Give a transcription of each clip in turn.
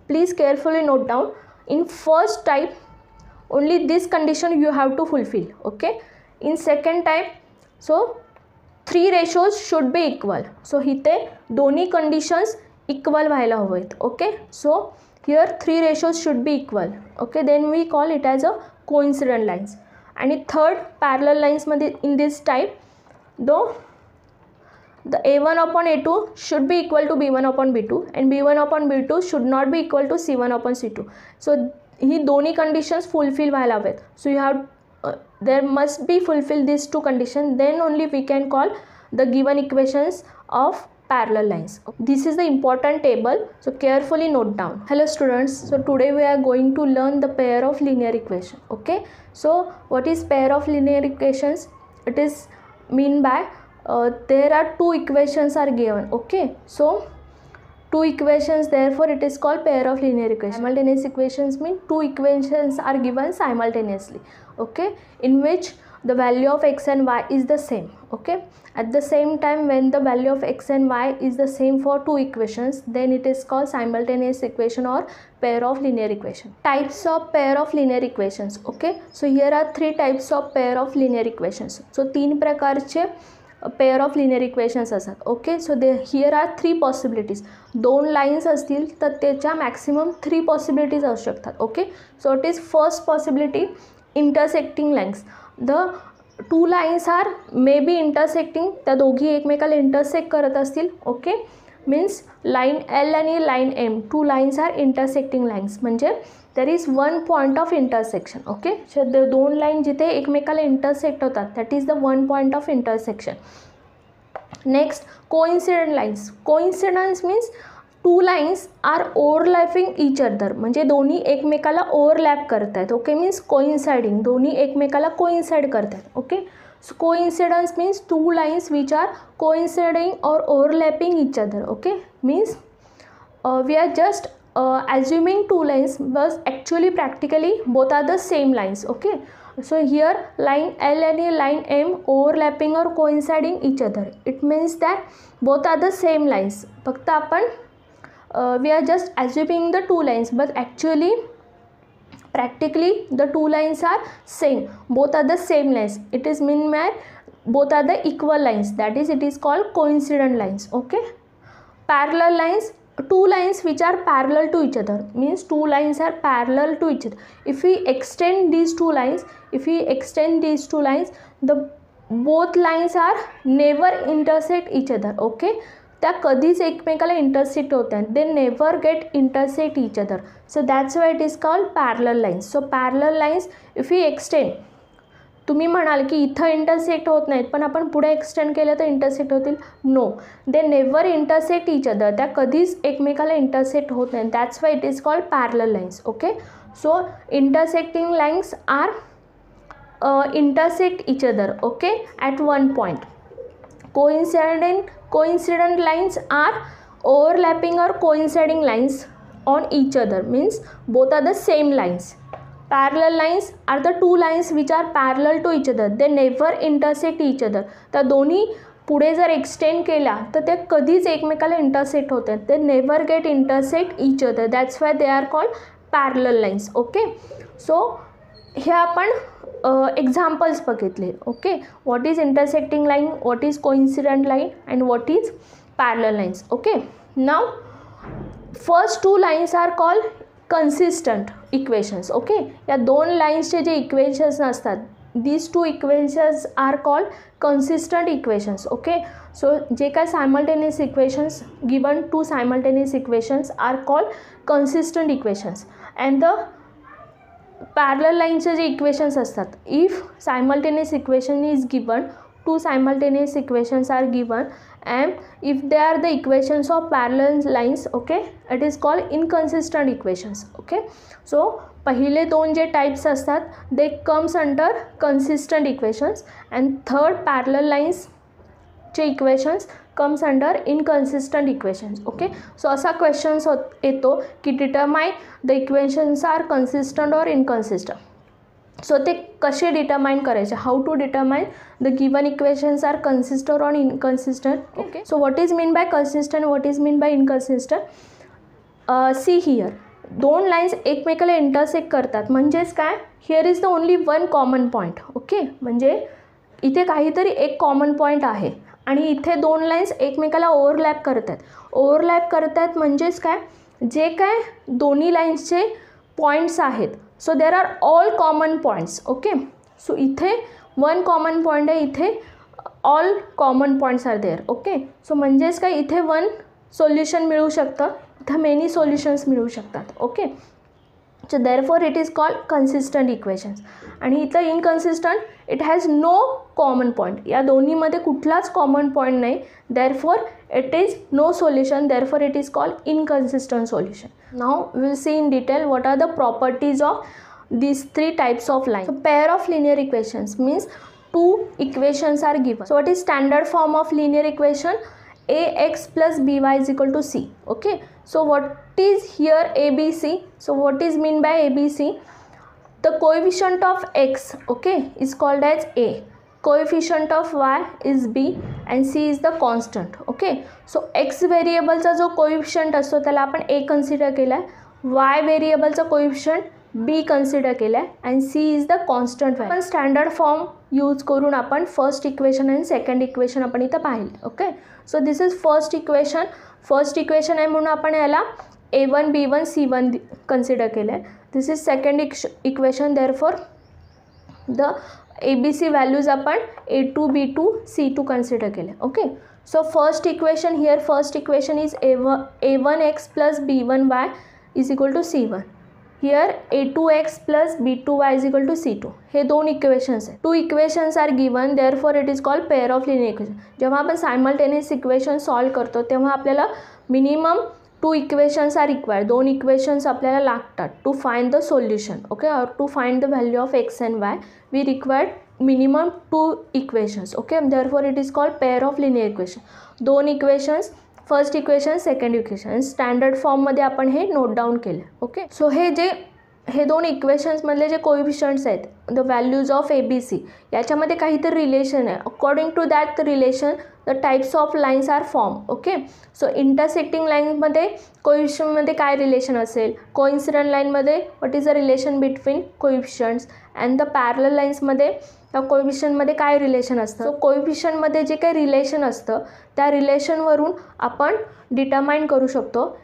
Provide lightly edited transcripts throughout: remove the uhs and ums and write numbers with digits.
please carefully note down. In first type only this condition you have to fulfill. Okay, in second type so 3 ratios should be equal. So इथे दोन्ही conditions equal व्हायला हवेत. Okay, so here 3 ratios should be equal. Okay, then we call it as a coincident lines. आणि third parallel lines मध्ये in this type though the a1 upon a2 should be equal to b1 upon b2 and b1 upon b2 should not be equal to c1 upon c2. So ही दोन्ही conditions fulfill व्हायला हवेत. So you have there must be fulfill these two conditions, then only we can call the given equations of parallel lines. This is the important table, so carefully note down. Hello students, so today we are going to learn the pair of linear equation. Okay, so what is pair of linear equations? It is mean by there are two equations are given. Okay, so two equations, therefore it is called pair of linear equations. Simultaneous equations mean two equations are given simultaneously. Okay, in which the value of x and y is the same. Okay, at the same time when the value of x and y is the same for two equations, then it is called simultaneous equation or pair of linear equation. Types of pair of linear equations. Okay, so here are three types of pair of linear equations. So तीन प्रकारचे pair of linear equations असतात. Okay, so here are 3 possibilities. 2 लाईन्स असतील तर त्याच्या maximum 3 possibilities असू शकतात. Okay, so it is first possibility intersecting lines. The 2 lines are may be intersecting, त्या दोघी एकमेकाला इंटरसेक्ट करत असतील. ओके, मीन्स लाईन एल आणि line M 2 lines are intersecting lines, म्हणजे there is one point of intersection. Okay, so the दोन line जिथे एकमेकाला इंटरसेक्ट होतात that is the one point of intersection. Next, coincident lines. Coincidence means two lines are overlapping each other, म्हणजे दोन्ही एकमेकाला overlap करतात. Okay, means coinciding, दोन्ही एकमेकाला coincide करतात. Okay, so coincidence means two lines which are coinciding or overlapping each other. Okay, means we are just assuming two lines, but actually practically both are the same lines. Okay, so here line L and line M overlapping or coinciding each other, it means that both are the same lines. फक्त आपण we are just assuming the two lines, but actually practically the two lines are same, both are the same lines. It is mean by both are the equal lines, that is it is called coincident lines. Okay, parallel lines, two lines which are parallel to each other, means two lines are parallel to each other. If we extend these two lines, the both lines are never intersect each other. Okay, त्या कधीच एकमेकाला intersect होतात, they never get intersect each other, so that's why it is called parallel lines. So parallel lines if we extend, तुम्ही म्हणाल की इथं intersect होत नाहीत पण आपण पुढे एक्सटेंड केलं तर इंटरसेक्ट होतील. No, they never intersect each other, त्या कधीच एकमेकाला इंटरसेक्ट होत नाही. That's why it is called parallel lines. Okay, so intersecting lines are intersect each other. Okay, at one point. coincident lines are overlapping or coinciding lines on each other, means both are the same lines. Parallel lines are the two lines which are parallel to each other, they never intersect each other. त्या दोन्ही पुढे जर extend केल्या तर ते कधीच एकमेकाला intersect होतात, they never get intersect each other, that's why they are called parallel lines. Okay, so हे आपण एक्झाम्पल्स बघितले. Okay, what is intersecting line, what is coincident line and what is parallel lines. Okay, now first two lines are called consistent equations. Okay, या दोन लाईन्सचे जे equations असतात, these two equations are called consistent equations. Okay, so जे काय simultaneous equations, given two simultaneous equations are called consistent equations. And the parallel lines J equations असतात, if simultaneous equation is given, two simultaneous equations are given and if they are the equations of parallel lines, okay, it is called inconsistent equations. Okay, so पहिले दोन जे types असतात they comes under consistent equations and third parallel lines चे equations comes under inconsistent equations. Okay, so असा questions येतो की determine the equations are consistent or inconsistent. So ते कसे determine करायचे, how to determine the given equations are consistent or inconsistent. Okay, so what is mean by consistent, what is mean by inconsistent. See here, दोन lines एकमेकाला intersect करतात म्हणजेच काय, here is the only one common point. Okay, म्हणजे इथे काहीतरी एक common point आहे आणि इथे दोन लाईन्स एकमेकाला ओव्हरलॅप करतात. ओव्हरलॅप करतात म्हणजेच काय, जे काय दोन्ही लाईन्सचे पॉईंट्स आहेत, so there are all common points. Okay, so इथे वन कॉमन पॉईंट आहे, इथे all common points are there. Okay, so म्हणजेच काय, इथे वन सोल्युशन मिळू शकतं, इथं मेनी सोल्युशन्स मिळू शकतात. Okay, so therefore it is called consistent equations. आणि इथं inconsistent, it has no common point, या दोन्हीमध्ये कुठलाच कॉमन पॉईंट नाही, therefore it is no solution, therefore it is called inconsistent solution. Now we will see in detail what are the properties of these three types of lines. So pair of linear equations means two equations are given. So what is standard form of linear equation? Ax plus by is equal to c. Okay, so what is here ABC? So what is mean by ABC? The coefficient of x, okay, is called as a, coefficient of y is b and c is the constant. Okay, so x व्हेरिएबलचा जो coefficient असतो त्याला आपण a consider केला आहे, y व्हेरिएबलचा coefficient b consider केला आहे and c is the constant value. पण स्टँडर्ड फॉर्म यूज करून आपण फर्स्ट इक्वेशन आणि सेकंड इक्वेशन आपण इथं पाहिले. Okay, so this is first equation. First equation आहे म्हणून आपण याला a1 b1 c1 कन्सिडर केलं आहे. This is second equation, therefore the ABC values आपण a2 b2 c2 कन्सिडर केले. Okay, so first equation, here first equation is a1x plus b1y is equal to c1. Here a2x plus b2y is equal to c2. हे दोन equations आहेत. Two equations are given, therefore it is called pair of linear equation. जेव्हा आपण simultaneous equation solve करतो तेव्हा आपल्याला minimum two equations are required, दोन equations आपल्याला लागतात to find the solution. Okay, or to find the value of X and Y we required minimum two equations. Okay, therefore it is called pair of linear equation. दोन equations, first equation second equation, standard फॉर्ममध्ये आपण हे note down केलं. Okay, so हे दोन इक्वेशन्समधले जे कोएफिशियंट्स आहेत, the values of ABC, याच्यामध्ये काहीतरी रिलेशन आहे. According to that relation the types of lines are form. Okay, so intersecting लाईनमध्ये कोएफिशियंटमध्ये काय रिलेशन असेल, कोइन्सिडंट लाईनमध्ये what is the relation between coefficients and the parallel लाईन्समध्ये त्या कोएफिशियंटमध्ये काय रिलेशन असतं. सो कोएफिशियंटमध्ये जे काही रिलेशन असतं त्या रिलेशनवरून आपण डिटरमाइन करू शकतो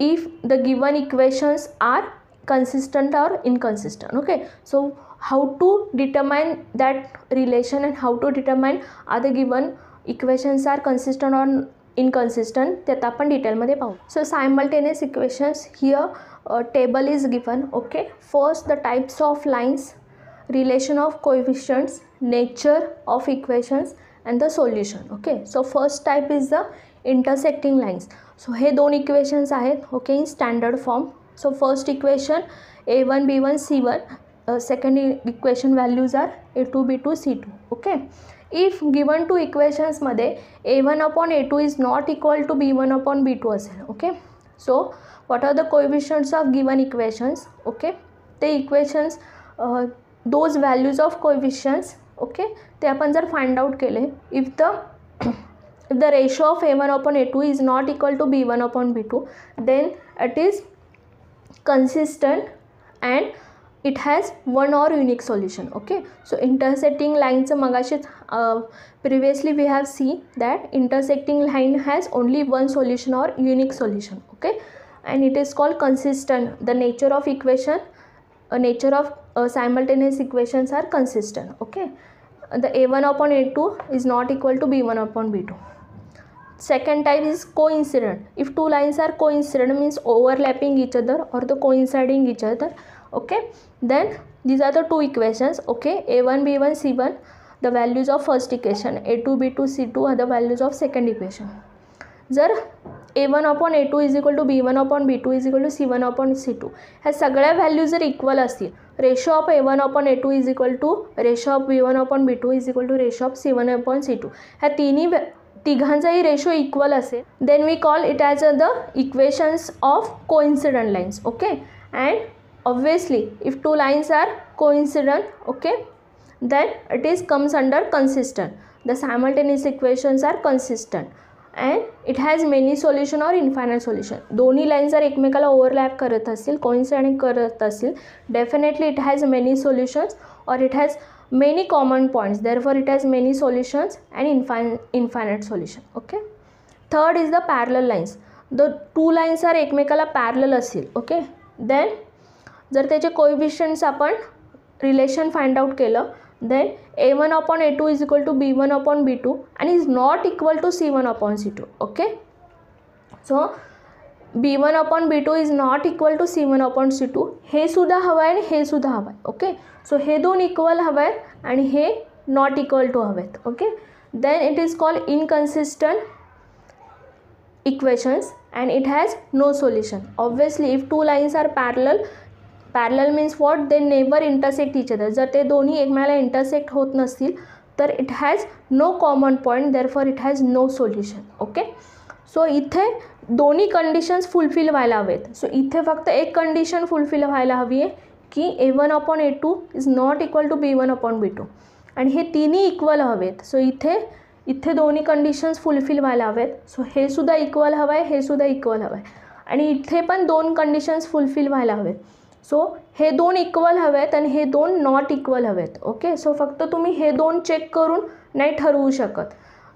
if the given equations are consistent or inconsistent. Okay, so how to determine that relation and how to determine are the given equations are consistent or inconsistent, त्यात आपण डिटेलमध्ये पाहू. So simultaneous equations, here table is given. Okay, first the types of lines, relation of coefficients, nature of equations and the solution. Okay, so first type is the intersecting lines. So हे दोन equations आहेत. Okay, in standard form. So first equation a1 b1 c1, second equation values are a2 b2 c2. Okay, if given two equations मध्ये a1 upon a2 is not equal to b1 upon b2 असेल. Okay, so what are the coefficients of given equations? Okay, ते equations those values of coefficients, okay, ते आपण जर find out केले, if the ratio of a1 upon a2 is not equal to b1 upon b2, then it is consistent and it has one or unique solution. Okay, so intersecting lines मगाशीच previously we have seen that intersecting line has only one solution or unique solution. Okay, and it is called consistent. The nature of equation, nature of simultaneous equations are consistent. Okay, the a1 upon a2 is not equal to b1 upon b2. Second type is coincident. If two lines are coincident means overlapping each other or the coinciding each other. Okay, then these are the two equations. Okay, a1 b1 c1, the values of first equation, a2 b2 c2 are the values of second equation. जर a1 upon a2 is equal to b1 upon b2 is equal to c1 upon c2, ह्या सगळ्या value जर equal असतील, ratio of a1 upon a2 is equal to ratio of b1 upon b2 is equal to ratio of c1 upon c2, ह्या तिघांचाही ratio equal असेल, then we call it as the equations of coincident lines. Okay, and obviously if two lines are coincident, okay, then it is comes under consistent. The simultaneous equations are consistent. And it has many solution or infinite solution. दोन्ही line जर एकमेकाला overlap करत असतील, coincide करत असतील, definitely it has many solutions or it has many common points, therefore it has many solutions and infinite solution. Okay, third is the parallel lines. The two lines are एकमेकाला parallel असतील. Okay, then जर त्याचे कोएफिशियंट्स आपण relation find out केलं, then a1 upon a2 is equal to b1 upon b2 and is not equal to c1 upon c2. Okay, so b1 upon b2 is not equal to c1 upon c2. हे सुद्धा हवं आहे आणि हे सुद्धा हवं आहे. Okay, so हे दोन equal हवं आहेत आणि हे नॉट इक्वल टू हवेत. Okay, then it is called inconsistent equations and it has no solution. Obviously if two lines are parallel means what, they never intersect each other. जर ते दोन्ही एकमेकाला इंटरसेक्ट होत नसतील तर it has no common point, therefore it has no solution. Okay, so इथे दोन्ही conditions fulfil व्हायला हवेत. सो इथे फक्त एक कंडिशन फुलफिल व्हायला हवी आहे की a1 upon a2 is not equal to b1 upon b2 आणि हे तिन्ही इक्वल हवेत. सो इथे दोन्ही कंडिशन्स फुलफिल व्हायला हवेत. सो हे सुद्धा इक्वल हवं आहे, हे सुद्धा इक्वल हवं आहे आणि इथे पण दोन कंडिशन्स फुलफिल व्हायला हवेत. सो हे दोन इक्वल हवेत आणि हे दोन नॉट इक्वल हवेत. ओके, सो फक्त तुम्ही हे दोन चेक करून नाही ठरवू शकत.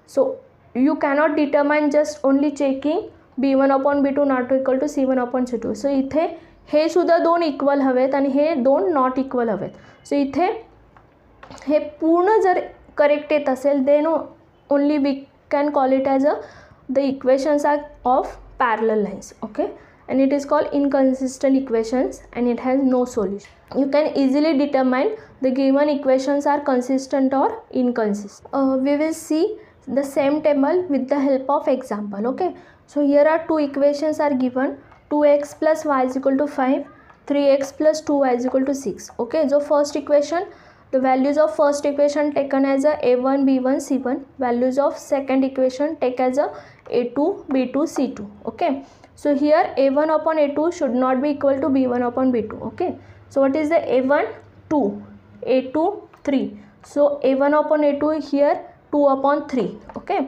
So you cannot determine just only checking b1 upon b2 not equal to c1 upon c2. So इथे हे सुद्धा दोन इक्वल हवेत आणि हे दोन नॉट इक्वल हवेत. सो इथे हे पूर्ण जर करेक्ट येत असेल then only we can call it as the equations are of parallel lines. Okay, and it is called inconsistent equations and it has no solution. You can easily determine the given equations are consistent or inconsistent. We will see the same table with the help of example. Okay, so here are two equations are given, 2x plus y is equal to 5, 3x plus 2y is equal to 6. Okay, so first equation, the values of first equation taken as a a1 b1 c1, values of second equation take as a a2 b2 c2. Okay, so here a1 upon a2 should not be equal to b1 upon b2. Okay, so what is the a1 2, a2 3, so a1 upon a2 here 2 upon 3. Okay,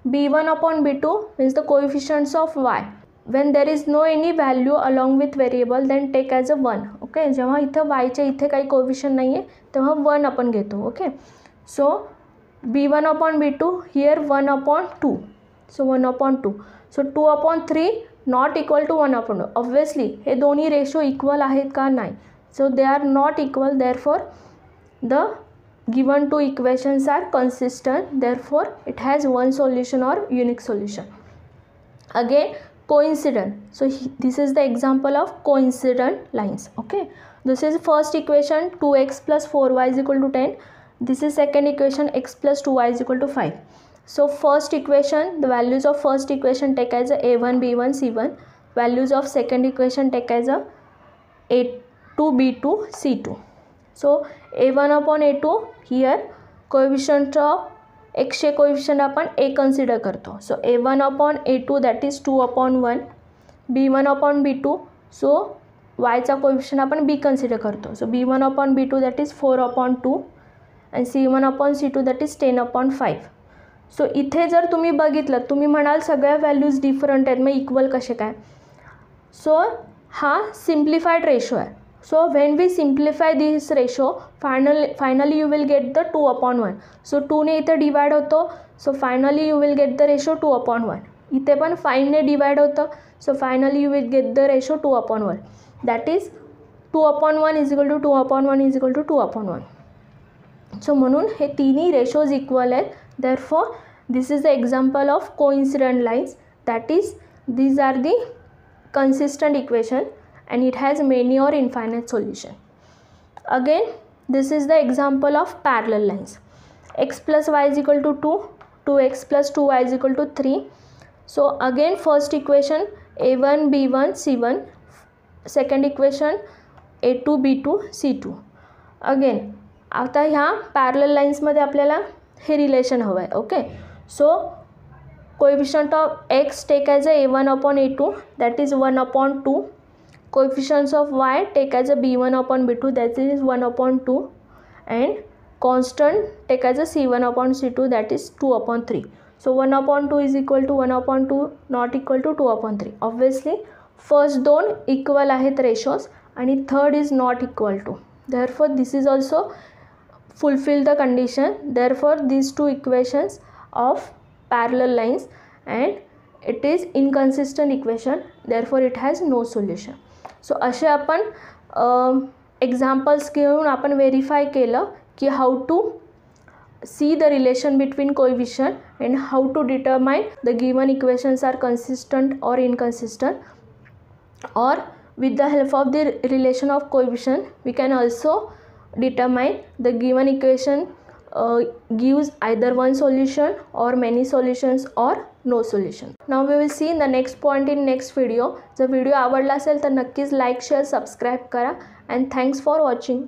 b1 upon b2 means the coefficients of y. When there is no any value along with variable then take as a 1. Okay, जेव्हा इथं वायच्या इथे काही coefficient नाही आहे तेव्हा 1 आपण घेतो. Okay, so b1 upon b2 here 1 upon 2, so 1 upon 2, so 2 upon 3 not equal to 1 upon 2. Obviously हे दोन्ही रेशो इक्वल आहेत का, नाही. So they are not equal, therefore the given two equations are consistent, therefore it has one solution or unique solution. Again coincident, so this is the example of coincident lines. Okay, this is first equation 2x plus 4y is equal to 10. This is second equation x plus 2y is equal to 5. So first equation, the values of first equation take as a a1 b1 c1, values of second equation take as a a2 b2 c2. So a1 upon a2 here coefficient of x चे coefficient आपण a consider करतो. सो a1 upon a2 that is 2 upon 1, b1 upon b2 so y चा coefficient आपण b consider करतो. सो b1 upon b2 that is 4 upon 2 and c1 upon c2 that is 10 upon 5. सो इथे जर तुम्ही बघितलं, तुम्ही म्हणाल सगळ्या व्हॅल्यूज डिफरंट आहेत, मग इक्वल कसे काय. सो हा सिम्प्लिफाईड रेशो आहे. So when we simplify this ratio, finally you will get the 2 upon 1. So 2 ने इथे डिवाइड होतो, so finally you will get the ratio 2 upon 1. इथे पण 5 ने डिवाइड होतं, so finally you will get the ratio 2 upon 1. That is 2 upon 1 is equal to 2 upon 1 is equal to 2 upon 1. So म्हणून हे तिन्ही ratios equal आहेत. Therefore this is the example of coincident lines, that is these are the consistent equation and it has many or infinite solution. Again this is the example of parallel lines. X plus y is equal to 2, 2x plus 2y is equal to 3. So again first equation a1 b1 c1, second equation a2 b2 c2. Again आता ह्या parallel लाईन्समध्ये आपल्याला हे relation हवं आहे. Okay, so coefficient of x take as a a1 upon a2 that is 1 upon 2. Coefficients of y take as a b1 upon b2 that is 1 upon 2 and constant take as a c1 upon c2 that is 2 upon 3. So 1/2 is equal to 1/2 not equal to 2/3. Obviously first दोन equal आहेत ratios आणि third is not equal to. Therefore this is also fulfill the condition. Therefore these two equations of parallel lines and it is inconsistent equation. Therefore it has no solution. So असे आपण examples घेऊन आपण verify केलं की how to see the relation between coefficient and how to determine the given equations are consistent or inconsistent, or with the help of the relation of coefficient we can also determine the given equation gives either one solution or many solutions or no solution. Now we will see in the next point in next video. जर video आवडला असेल तर नक्कीच like share subscribe करा and thanks for watching.